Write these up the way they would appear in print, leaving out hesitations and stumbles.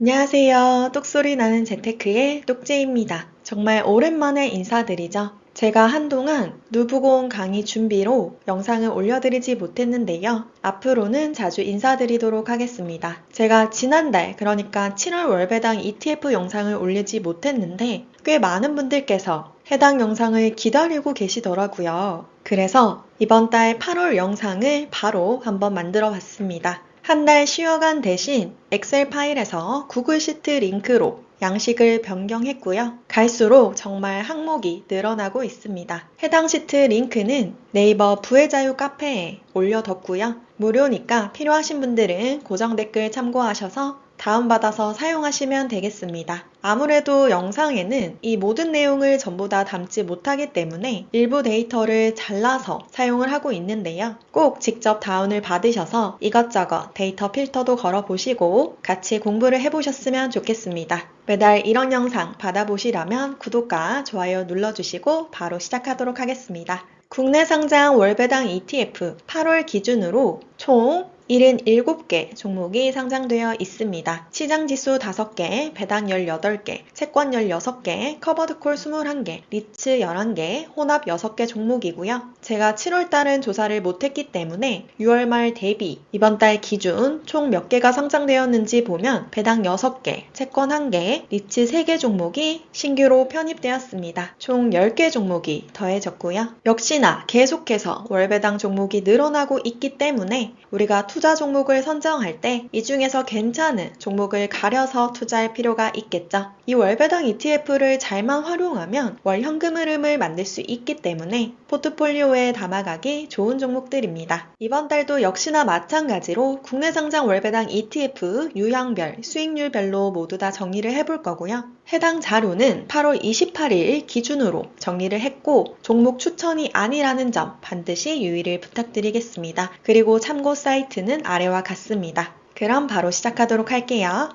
안녕하세요. 똑소리 나는 재테크의 똑재입니다. 정말 오랜만에 인사드리죠. 제가 한동안 누부공 강의 준비로 영상을 올려드리지 못했는데요. 앞으로는 자주 인사드리도록 하겠습니다. 제가 지난달, 그러니까 7월 월배당 ETF 영상을 올리지 못했는데 꽤 많은 분들께서 해당 영상을 기다리고 계시더라고요. 그래서 이번 달 8월 영상을 바로 한번 만들어 봤습니다. 한 달 쉬어간 대신 엑셀 파일에서 구글 시트 링크로 양식을 변경했고요. 갈수록 정말 항목이 늘어나고 있습니다. 해당 시트 링크는 네이버 부의 자유 카페에 올려뒀고요. 무료니까 필요하신 분들은 고정 댓글 참고하셔서 다운받아서 사용하시면 되겠습니다. 아무래도 영상에는 이 모든 내용을 전부 다 담지 못하기 때문에 일부 데이터를 잘라서 사용을 하고 있는데요. 꼭 직접 다운을 받으셔서 이것저것 데이터 필터도 걸어보시고 같이 공부를 해보셨으면 좋겠습니다. 매달 이런 영상 받아보시려면 구독과 좋아요 눌러주시고 바로 시작하도록 하겠습니다. 국내 상장 월배당 ETF 8월 기준으로 총 77개 종목이 상장되어 있습니다. 시장지수 5개, 배당 18개, 채권 16개, 커버드콜 21개, 리츠 11개, 혼합 6개 종목이고요. 제가 7월달은 조사를 못했기 때문에 6월 말 대비 이번 달 기준 총 몇 개가 상장되었는지 보면 배당 6개, 채권 1개, 리츠 3개 종목이 신규로 편입되었습니다. 총 10개 종목이 더해졌고요. 역시나 계속해서 월배당 종목이 늘어나고 있기 때문에 우리가 투자 종목을 선정할 때 이 중에서 괜찮은 종목을 가려서 투자할 필요가 있겠죠. 이 월배당 ETF를 잘만 활용하면 월 현금 흐름을 만들 수 있기 때문에 포트폴리오에 담아가기 좋은 종목들입니다. 이번 달도 역시나 마찬가지로 국내 상장 월배당 ETF 유형별, 수익률별로 모두 다 정리를 해볼 거고요. 해당 자료는 8월 28일 기준으로 정리를 했고 종목 추천이 아니라는 점 반드시 유의를 부탁드리겠습니다. 그리고 참고 사이트는 아래와 같습니다. 그럼 바로 시작하도록 할게요.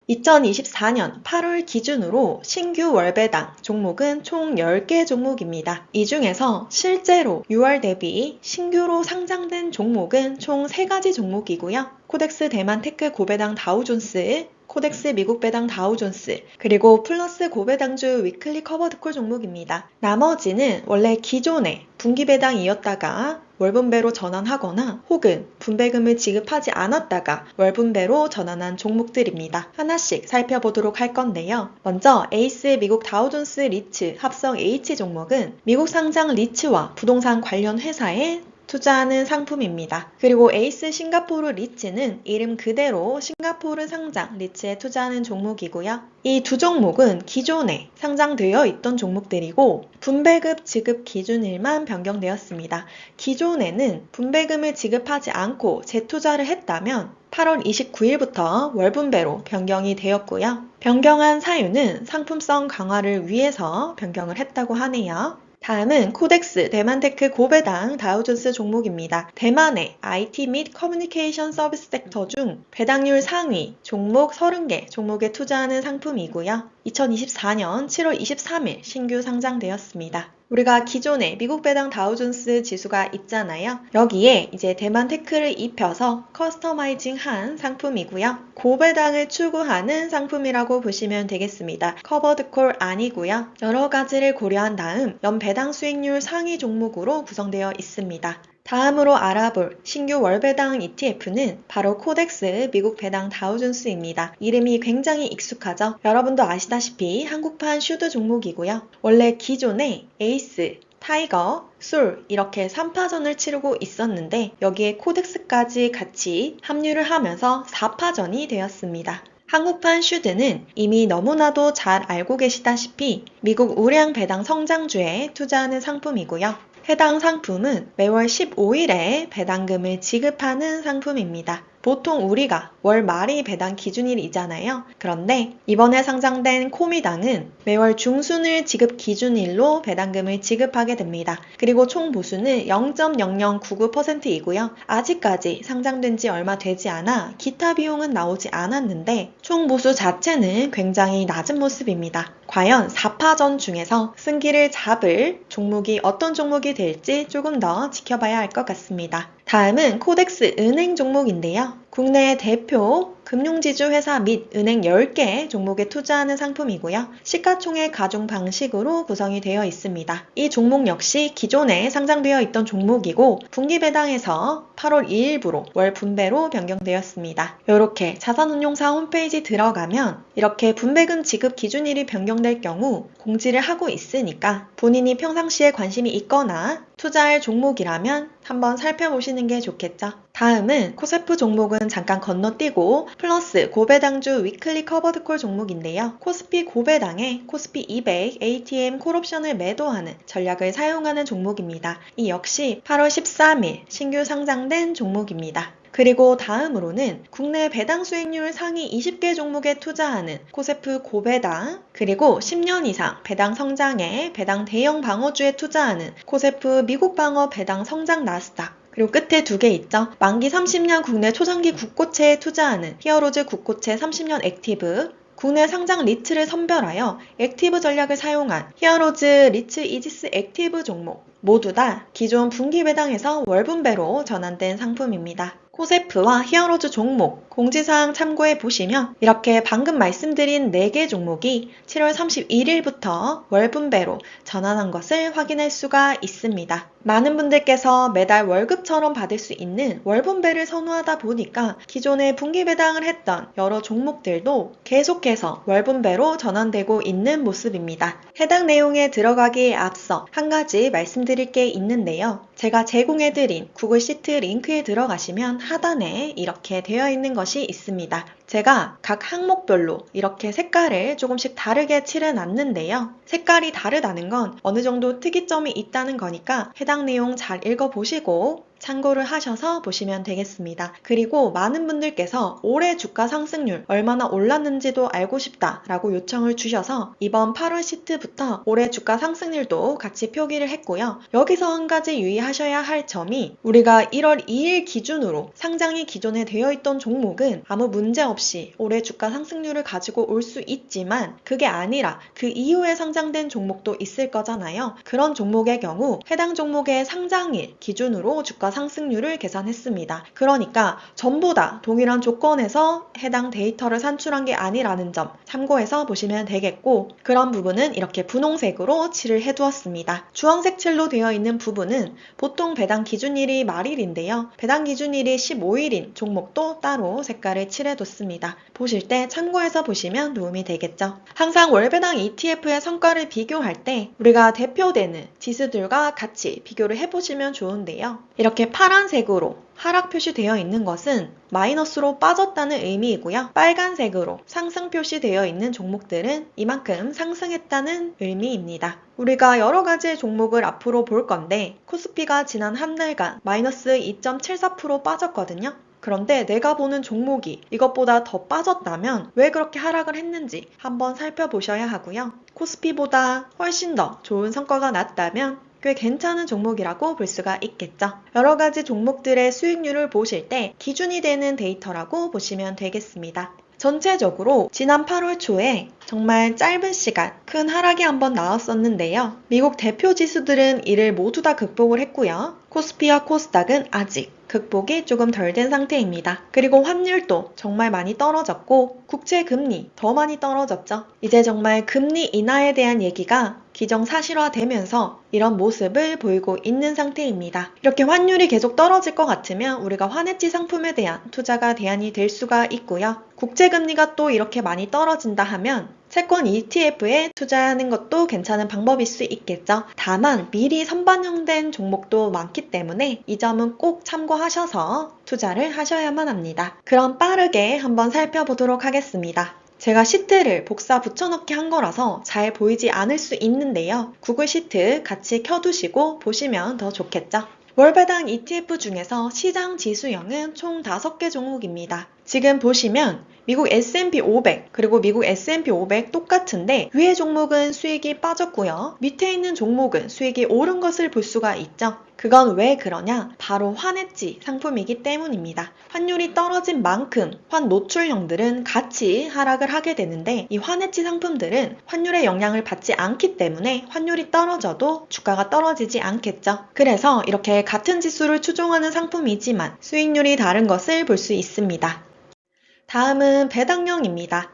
2024년 8월 기준으로 신규 월배당 종목은 총 10개 종목입니다. 이 중에서 실제로 6월 대비 신규로 상장된 종목은 총 3가지 종목이고요. 코덱스 대만 테크 고배당 다우존스, 코덱스 미국 배당 다우존스, 그리고 플러스 고배당주 위클리 커버드콜 종목입니다. 나머지는 원래 기존에 분기 배당이었다가 월분배로 전환하거나 혹은 분배금을 지급하지 않았다가 월분배로 전환한 종목들입니다. 하나씩 살펴보도록 할 건데요. 먼저 에이스 미국 다우존스 리츠 합성 H 종목은 미국 상장 리츠와 부동산 관련 회사에 투자하는 상품입니다. 그리고 에이스 싱가포르 리츠는 이름 그대로 싱가포르 상장 리츠에 투자하는 종목이고요. 이 두 종목은 기존에 상장되어 있던 종목들이고 분배금 지급 기준일만 변경되었습니다. 기존에는 분배금을 지급하지 않고 재투자를 했다면 8월 29일부터 월분배로 변경이 되었고요. 변경한 사유는 상품성 강화를 위해서 변경을 했다고 하네요. 다음은 코덱스 대만테크 고배당 다우존스 종목입니다. 대만의 IT 및 커뮤니케이션 서비스 섹터 중 배당률 상위 종목 30개 종목에 투자하는 상품이고요. 2024년 7월 23일 신규 상장되었습니다. 우리가 기존에 미국 배당 다우존스 지수가 있잖아요. 여기에 이제 대만 테크를 입혀서 커스터마이징한 상품이고요. 고배당을 추구하는 상품이라고 보시면 되겠습니다. 커버드콜 아니고요. 여러 가지를 고려한 다음 연배당 수익률 상위 종목으로 구성되어 있습니다. 다음으로 알아볼 신규 월배당 ETF는 바로 코덱스 미국 배당 다우존스입니다. 이름이 굉장히 익숙하죠? 여러분도 아시다시피 한국판 슈드 종목이고요. 원래 기존에 에이스, 타이거, 솔 이렇게 3파전을 치르고 있었는데 여기에 코덱스까지 같이 합류를 하면서 4파전이 되었습니다. 한국판 슈드는 이미 너무나도 잘 알고 계시다시피 미국 우량 배당 성장주에 투자하는 상품이고요. 해당 상품은 매월 15일에 배당금을 지급하는 상품입니다. 보통 우리가 월 말이 배당 기준일이잖아요. 그런데 이번에 상장된 코미당은 매월 중순을 지급 기준일로 배당금을 지급하게 됩니다. 그리고 총 보수는 0.0099%이고요. 아직까지 상장된 지 얼마 되지 않아 기타 비용은 나오지 않았는데 총 보수 자체는 굉장히 낮은 모습입니다. 과연 4파전 중에서 승기를 잡을 종목이 어떤 종목이 될지 조금 더 지켜봐야 할 것 같습니다. 다음은 코덱스 은행 종목인데요. 국내 대표 금융지주 회사 및 은행 10개 종목에 투자하는 상품이고요. 시가총액 가중 방식으로 구성이 되어 있습니다. 이 종목 역시 기존에 상장되어 있던 종목이고 분기배당에서 8월 2일부로 월 분배로 변경되었습니다. 이렇게 자산운용사 홈페이지 들어가면 이렇게 분배금 지급 기준일이 변경될 경우 공지를 하고 있으니까 본인이 평상시에 관심이 있거나 투자할 종목이라면 한번 살펴보시는 게 좋겠죠. 다음은 코세프 종목은 잠깐 건너뛰고 플러스 고배당주 위클리 커버드콜 종목인데요. 코스피 고배당에 코스피 200 ATM 콜옵션을 매도하는 전략을 사용하는 종목입니다. 이 역시 8월 13일 신규 상장된 종목입니다. 그리고 다음으로는 국내 배당 수익률 상위 20개 종목에 투자하는 코세프 고배당, 그리고 10년 이상 배당 성장에 배당 대형 방어주에 투자하는 코세프 미국 방어 배당 성장 나스닥, 그리고 끝에 2개 있죠. 만기 30년 국내 초장기 국고채에 투자하는 히어로즈 국고채 30년 액티브, 국내 상장 리츠를 선별하여 액티브 전략을 사용한 히어로즈 리츠 이지스 액티브 종목, 모두 다 기존 분기 배당에서 월분배로 전환된 상품입니다. 코세프와 히어로즈 종목 공지사항 참고해 보시면 이렇게 방금 말씀드린 4개 종목이 7월 31일부터 월분배로 전환한 것을 확인할 수가 있습니다. 많은 분들께서 매달 월급처럼 받을 수 있는 월분배를 선호하다 보니까 기존에 분기 배당을 했던 여러 종목들도 계속해서 월분배로 전환되고 있는 모습입니다. 해당 내용에 들어가기에 앞서 한 가지 말씀드릴 게 있는데요. 제가 제공해드린 구글 시트 링크에 들어가시면 하단에 이렇게 되어 있는 것이 있습니다. 제가 각 항목별로 이렇게 색깔을 조금씩 다르게 칠해놨는데요. 색깔이 다르다는 건 어느 정도 특이점이 있다는 거니까 해당 내용 잘 읽어보시고 참고를 하셔서 보시면 되겠습니다. 그리고 많은 분들께서 올해 주가 상승률 얼마나 올랐는지도 알고 싶다라고 요청을 주셔서 이번 8월 시트부터 올해 주가 상승률도 같이 표기를 했고요. 여기서 한 가지 유의하셔야 할 점이 우리가 1월 2일 기준으로 상장이 기존에 되어 있던 종목은 아무 문제 없이 올해 주가 상승률을 가지고 올 수 있지만 그게 아니라 그 이후에 상장된 종목도 있을 거잖아요. 그런 종목의 경우 해당 종목의 상장일 기준으로 주가 상승률을 계산했습니다. 그러니까 전부 다 동일한 조건에서 해당 데이터를 산출한 게 아니라는 점 참고해서 보시면 되겠고, 그런 부분은 이렇게 분홍색으로 칠을 해두었습니다. 주황색 칠로 되어 있는 부분은 보통 배당 기준일이 말일인데요. 배당 기준일이 15일인 종목도 따로 색깔을 칠해뒀습니다. 보실 때 참고해서 보시면 도움이 되겠죠. 항상 월배당 ETF의 성과를 비교할 때 우리가 대표되는 지수들과 같이 비교를 해보시면 좋은데요. 이렇게 파란색으로 하락 표시되어 있는 것은 마이너스로 빠졌다는 의미이고요. 빨간색으로 상승 표시되어 있는 종목들은 이만큼 상승했다는 의미입니다. 우리가 여러 가지의 종목을 앞으로 볼 건데 코스피가 지난 한 달간 마이너스 2.74% 빠졌거든요. 그런데 내가 보는 종목이 이것보다 더 빠졌다면 왜 그렇게 하락을 했는지 한번 살펴보셔야 하고요. 코스피보다 훨씬 더 좋은 성과가 났다면 꽤 괜찮은 종목이라고 볼 수가 있겠죠. 여러 가지 종목들의 수익률을 보실 때 기준이 되는 데이터라고 보시면 되겠습니다. 전체적으로 지난 8월 초에 정말 짧은 시간 큰 하락이 한번 나왔었는데요. 미국 대표 지수들은 이를 모두 다 극복을 했고요. 코스피와 코스닥은 아직 극복이 조금 덜 된 상태입니다. 그리고 환율도 정말 많이 떨어졌고 국채 금리 더 많이 떨어졌죠. 이제 정말 금리 인하에 대한 얘기가 기정사실화되면서 이런 모습을 보이고 있는 상태입니다. 이렇게 환율이 계속 떨어질 것 같으면 우리가 환해지 상품에 대한 투자가 대안이 될 수가 있고요. 국채금리가 또 이렇게 많이 떨어진다 하면 채권 ETF에 투자하는 것도 괜찮은 방법일 수 있겠죠. 다만 미리 선반영된 종목도 많기 때문에 이 점은 꼭 참고하셔서 투자를 하셔야만 합니다. 그럼 빠르게 한번 살펴보도록 하겠습니다. 제가 시트를 복사 붙여넣기 한 거라서 잘 보이지 않을 수 있는데요. 구글 시트 같이 켜두시고 보시면 더 좋겠죠. 월배당 ETF 중에서 시장 지수형은 총 5개 종목입니다. 지금 보시면 미국 S&P 500 그리고 미국 S&P 500 똑같은데 위의 종목은 수익이 빠졌고요. 밑에 있는 종목은 수익이 오른 것을 볼 수가 있죠. 그건 왜 그러냐? 바로 환해지 상품이기 때문입니다. 환율이 떨어진 만큼 환 노출형들은 같이 하락을 하게 되는데 이 환해지 상품들은 환율의 영향을 받지 않기 때문에 환율이 떨어져도 주가가 떨어지지 않겠죠. 그래서 이렇게 같은 지수를 추종하는 상품이지만 수익률이 다른 것을 볼 수 있습니다. 다음은 배당령입니다.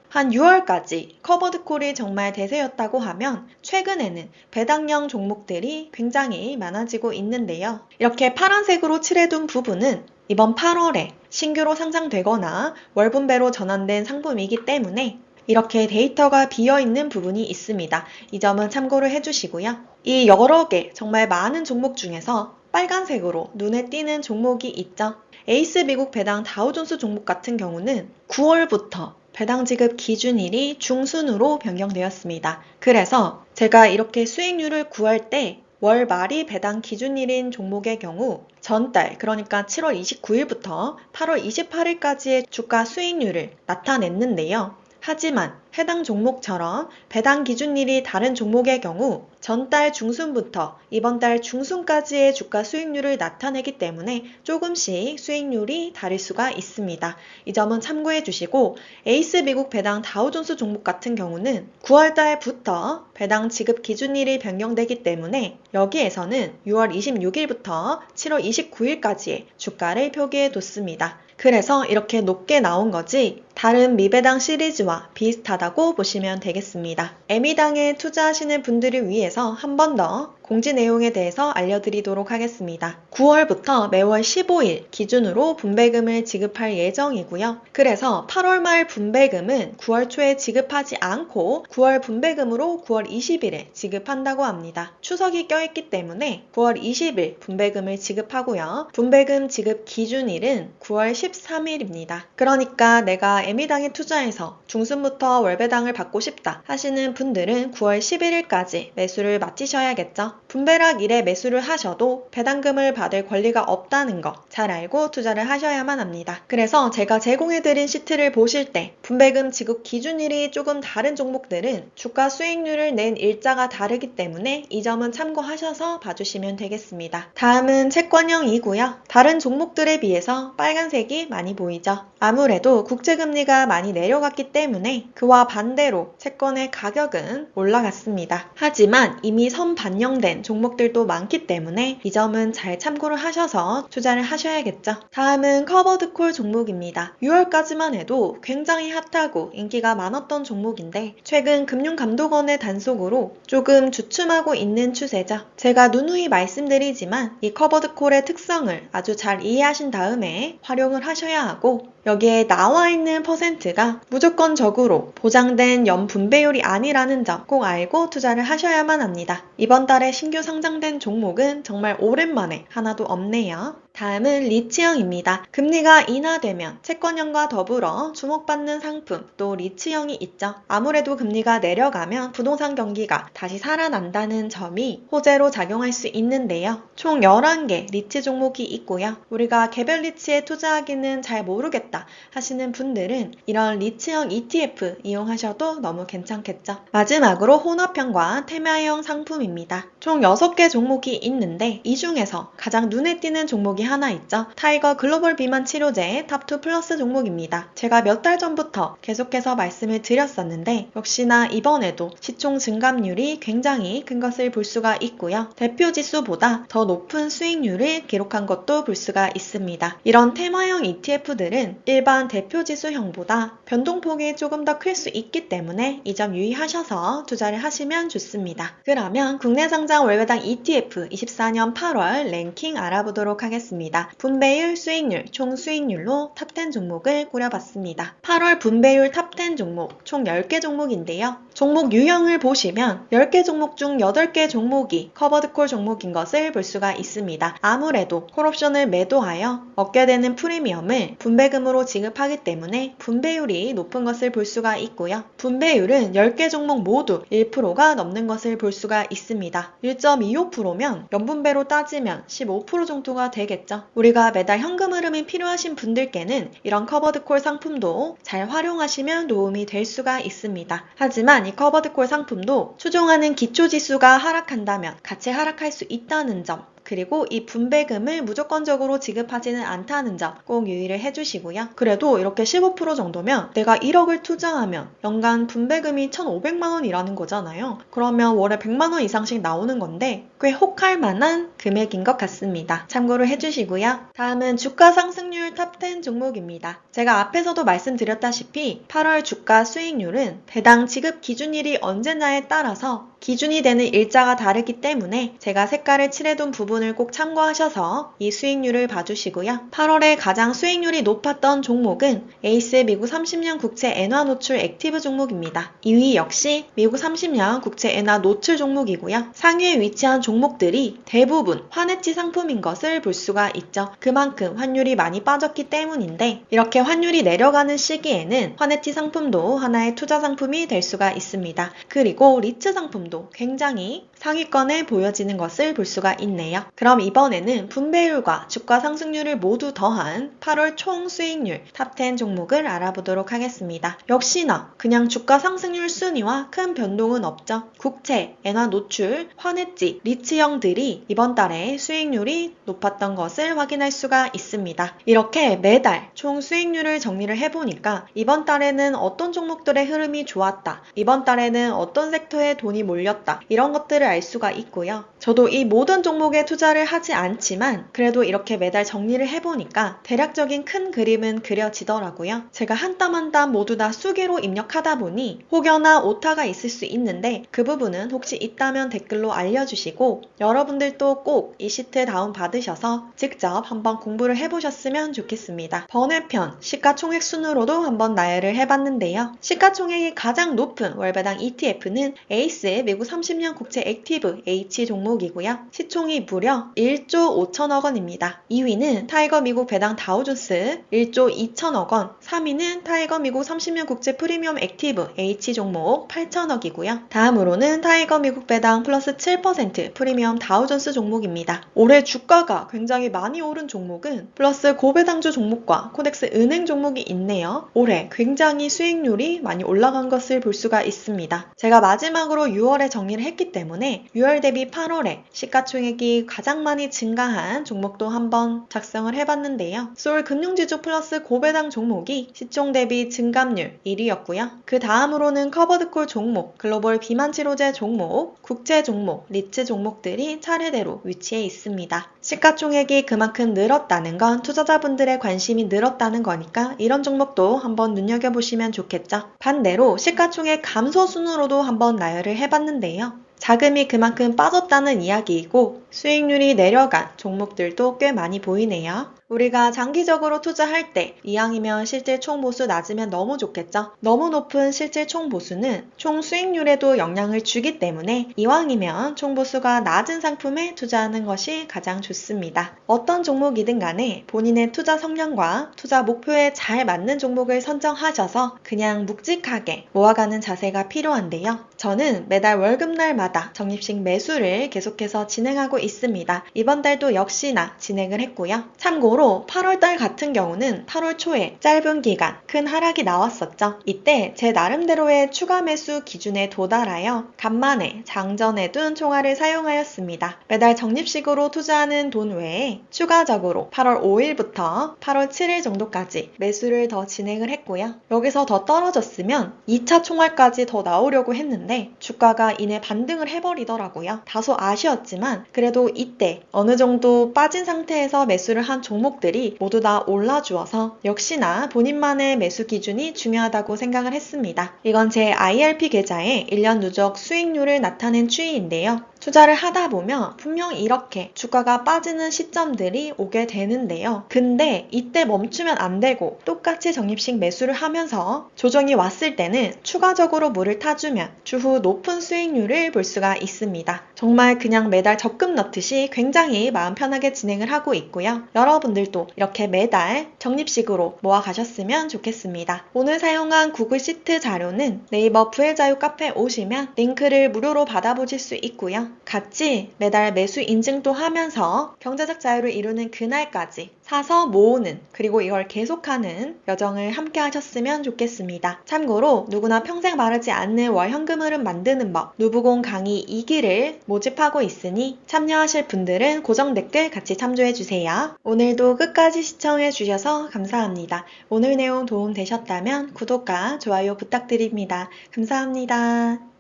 한 6월까지 커버드콜이 정말 대세였다고 하면 최근에는 배당형 종목들이 굉장히 많아지고 있는데요. 이렇게 파란색으로 칠해둔 부분은 이번 8월에 신규로 상장되거나 월분배로 전환된 상품이기 때문에 이렇게 데이터가 비어있는 부분이 있습니다. 이 점은 참고를 해주시고요. 이 여러 개 정말 많은 종목 중에서 빨간색으로 눈에 띄는 종목이 있죠. 에이스 미국 배당 다우존스 종목 같은 경우는 9월부터 배당 지급 기준일이 중순으로 변경되었습니다. 그래서 제가 이렇게 수익률을 구할 때 월 말이 배당 기준일인 종목의 경우 전달, 그러니까 7월 29일부터 8월 28일까지의 주가 수익률을 나타냈는데요. 하지만 해당 종목처럼 배당 기준일이 다른 종목의 경우 전달 중순부터 이번 달 중순까지의 주가 수익률을 나타내기 때문에 조금씩 수익률이 다를 수가 있습니다. 이 점은 참고해 주시고 에이스 미국 배당 다우존스 종목 같은 경우는 9월 달부터 배당 지급 기준일이 변경되기 때문에 여기에서는 6월 26일부터 7월 29일까지의 주가를 표기해 뒀습니다. 그래서 이렇게 높게 나온 거지 다른 미배당 시리즈와 비슷하다고 보시면 되겠습니다. 에미당에 투자하시는 분들을 위해서 한 번 더 공지 내용에 대해서 알려드리도록 하겠습니다. 9월부터 매월 15일 기준으로 분배금을 지급할 예정이고요. 그래서 8월 말 분배금은 9월 초에 지급하지 않고 9월 분배금으로 9월 20일에 지급한다고 합니다. 추석이 껴있기 때문에 9월 20일 분배금을 지급하고요. 분배금 지급 기준일은 9월 13일입니다. 그러니까 내가 에미당에 투자해서 중순부터 월배당을 받고 싶다 하시는 분들은 9월 11일까지 매수를 마치셔야겠죠. 분배락일에 매수를 하셔도 배당금을 받을 권리가 없다는 거 잘 알고 투자를 하셔야만 합니다. 그래서 제가 제공해드린 시트를 보실 때 분배금 지급 기준일이 조금 다른 종목들은 주가 수익률을 낸 일자가 다르기 때문에 이 점은 참고하셔서 봐주시면 되겠습니다. 다음은 채권형이고요. 다른 종목들에 비해서 빨간색이 많이 보이죠. 아무래도 국채금리가 많이 내려갔기 때문에 그와 반대로 채권의 가격은 올라갔습니다. 하지만 이미 선반영된 종목들도 많기 때문에 이 점은 잘 참고를 하셔서 투자를 하셔야겠죠. 다음은 커버드콜 종목입니다. 6월까지만 해도 굉장히 핫하고 인기가 많았던 종목인데 최근 금융감독원의 단속으로 조금 주춤하고 있는 추세죠. 제가 누누이 말씀드리지만 이 커버드콜의 특성을 아주 잘 이해하신 다음에 활용을 하셔야 하고 여기에 나와 있는 퍼센트가 무조건적으로 보장된 연분배율이 아니라는 점 꼭 알고 투자를 하셔야만 합니다. 이번 달에 신규 상장된 종목은 정말 오랜만에 하나도 없네요. 다음은 리츠형입니다. 금리가 인하되면 채권형과 더불어 주목받는 상품 또 리츠형이 있죠. 아무래도 금리가 내려가면 부동산 경기가 다시 살아난다는 점이 호재로 작용할 수 있는데요. 총 11개 리츠 종목이 있고요. 우리가 개별 리츠에 투자하기는 잘 모르겠다 하시는 분들은 이런 리츠형 ETF 이용하셔도 너무 괜찮겠죠. 마지막으로 혼합형과 테마형 상품입니다. 총 6개 종목이 있는데 이 중에서 가장 눈에 띄는 종목이 하나 있죠. 타이거 글로벌 비만 치료제 탑2 플러스 종목입니다. 제가 몇 달 전부터 계속해서 말씀을 드렸었는데 역시나 이번에도 시총 증감률이 굉장히 큰 것을 볼 수가 있고요. 대표 지수보다 더 높은 수익률을 기록한 것도 볼 수가 있습니다. 이런 테마형 ETF들은 일반 대표 지수형보다 변동폭이 조금 더 클 수 있기 때문에 이 점 유의하셔서 투자를 하시면 좋습니다. 그러면 국내 상장 월배당 ETF 24년 8월 랭킹 알아보도록 하겠습니다. 분배율, 수익률, 총 수익률로 탑10 종목을 꾸려봤습니다. 8월 분배율 탑10 종목 총 10개 종목인데요. 종목 유형을 보시면 10개 종목 중 8개 종목이 커버드콜 종목인 것을 볼 수가 있습니다. 아무래도 콜옵션을 매도하여 얻게 되는 프리미엄을 분배금으로 지급하기 때문에 분배율이 높은 것을 볼 수가 있고요. 분배율은 10개 종목 모두 1%가 넘는 것을 볼 수가 있습니다. 1.25%면 연분배로 따지면 15% 정도가 되겠죠. 좋겠죠. 우리가 매달 현금 흐름이 필요하신 분들께는 이런 커버드콜 상품도 잘 활용하시면 도움이 될 수가 있습니다. 하지만 이 커버드콜 상품도 추종하는 기초지수가 하락한다면 같이 하락할 수 있다는 점, 그리고 이 분배금을 무조건적으로 지급하지는 않다는 점 꼭 유의를 해주시고요. 그래도 이렇게 15% 정도면 내가 1억을 투자하면 연간 분배금이 1,500만 원이라는 거잖아요. 그러면 월에 100만 원 이상씩 나오는 건데 꽤 혹할 만한 금액인 것 같습니다. 참고를 해주시고요. 다음은 주가 상승률 탑10 종목입니다. 제가 앞에서도 말씀드렸다시피 8월 주가 수익률은 배당 지급 기준일이 언제냐에 따라서 기준이 되는 일자가 다르기 때문에 제가 색깔을 칠해둔 부분을 꼭 참고하셔서 이 수익률을 봐주시고요. 8월에 가장 수익률이 높았던 종목은 에이스 미국 30년 국채 엔화 노출 액티브 종목입니다. 2위 역시 미국 30년 국채 엔화 노출 종목이고요. 상위에 위치한 종목들이 대부분 환해지 상품인 것을 볼 수가 있죠. 그만큼 환율이 많이 빠졌기 때문인데 이렇게 환율이 내려가는 시기에는 환해지 상품도 하나의 투자 상품이 될 수가 있습니다. 그리고 리츠 상품도 굉장히 상위권에 보여지는 것을 볼 수가 있네요. 그럼 이번에는 분배율과 주가 상승률을 모두 더한 8월 총 수익률 탑10 종목을 알아보도록 하겠습니다. 역시나 그냥 주가 상승률 순위와 큰 변동은 없죠. 국채, 엔화 노출, 환해지, 리츠형들이 이번 달에 수익률이 높았던 것을 확인할 수가 있습니다. 이렇게 매달 총 수익률을 정리를 해보니까 이번 달에는 어떤 종목들의 흐름이 좋았다, 이번 달에는 어떤 섹터에 돈이 몰렸다, 이런 것들을 알 수가 있고요. 저도 이 모든 종목에 투자를 하지 않지만 그래도 이렇게 매달 정리를 해보니까 대략적인 큰 그림은 그려지더라고요. 제가 한 땀 한 땀 모두 다 수기로 입력하다 보니 혹여나 오타가 있을 수 있는데 그 부분은 혹시 있다면 댓글로 알려주시고 여러분들도 꼭 이 시트 다운 받으셔서 직접 한번 공부를 해보셨으면 좋겠습니다. 번외편 시가총액 순으로도 한번 나열을 해봤는데요. 시가총액이 가장 높은 월배당 ETF는 에이스 미국 30년 국채 액티브 H 종목이고요. 시총이 무려 1조 5천억 원입니다. 2위는 타이거 미국 배당 다우존스 1조 2천억 원, 3위는 타이거 미국 30년 국채 프리미엄 액티브 H 종목 8천억이고요. 다음으로는 타이거 미국 배당 플러스 7% 프리미엄 다우존스 종목입니다. 올해 주가가 굉장히 많이 오른 종목은 플러스 고배당주 종목과 코덱스 은행 종목이 있네요. 올해 굉장히 수익률이 많이 올라간 것을 볼 수가 있습니다. 제가 마지막으로 6월에 정리를 했기 때문에 6월 대비 8월에 시가총액이 가장 많이 증가한 종목도 한번 작성을 해봤는데요. 서울 금융지주 플러스 고배당 종목이 시총 대비 증감률 1위였고요. 그 다음으로는 커버드콜 종목, 글로벌 비만치료제 종목, 국제 종목, 리츠 종목들이 차례대로 위치해 있습니다. 시가총액이 그만큼 늘었다는 건 투자자분들의 관심이 늘었다는 거니까 이런 종목도 한번 눈여겨보시면 좋겠죠. 반대로 시가총액 감소 순으로도 한번 나열을 해봤는데요. 자금이 그만큼 빠졌다는 이야기이고 수익률이 내려간 종목들도 꽤 많이 보이네요. 우리가 장기적으로 투자할 때 이왕이면 실질 총보수 낮으면 너무 좋겠죠. 너무 높은 실질 총보수는 총 수익률에도 영향을 주기 때문에 이왕이면 총보수가 낮은 상품에 투자하는 것이 가장 좋습니다. 어떤 종목이든 간에 본인의 투자 성향과 투자 목표에 잘 맞는 종목을 선정하셔서 그냥 묵직하게 모아가는 자세가 필요한데요. 저는 매달 월급날마다 적립식 매수를 계속해서 진행하고 있습니다. 이번 달도 역시나 진행을 했고요. 참고로 8월달 같은 경우는 8월 초에 짧은 기간 큰 하락이 나왔었죠. 이때 제 나름대로의 추가 매수 기준에 도달하여 간만에 장전해 둔 총알을 사용하였습니다. 매달 적립식으로 투자하는 돈 외에 추가적으로 8월 5일부터 8월 7일 정도까지 매수를 더 진행을 했고요. 여기서 더 떨어졌으면 2차 총알까지 더 나오려고 했는데 주가가 이내 반등을 해버리더라고요. 다소 아쉬웠지만 그래도 이때 어느 정도 빠진 상태에서 매수를 한 종목들이 모두 다 올라주어서 역시나 본인만의 매수 기준이 중요하다고 생각을 했습니다. 이건 제 IRP 계좌의 1년 누적 수익률을 나타낸 추이인데요. 투자를 하다 보면 분명 이렇게 주가가 빠지는 시점들이 오게 되는데요. 근데 이때 멈추면 안 되고 똑같이 적립식 매수를 하면서 조정이 왔을 때는 추가적으로 물을 타주면 추후 높은 수익률을 볼 수가 있습니다. 정말 그냥 매달 적금 넣듯이 굉장히 마음 편하게 진행을 하고 있고요. 여러분들도 이렇게 매달 적립식으로 모아가셨으면 좋겠습니다. 오늘 사용한 구글 시트 자료는 네이버 부의자유 카페 오시면 링크를 무료로 받아보실 수 있고요. 같이 매달 매수 인증도 하면서 경제적 자유를 이루는 그날까지 사서 모으는, 그리고 이걸 계속하는 여정을 함께 하셨으면 좋겠습니다. 참고로 누구나 평생 마르지 않는 월현금 흐름 만드는 법 누부공 강의 2기를 모집하고 있으니 참여하실 분들은 고정 댓글 같이 참조해주세요. 오늘도 끝까지 시청해주셔서 감사합니다. 오늘 내용 도움 되셨다면 구독과 좋아요 부탁드립니다. 감사합니다.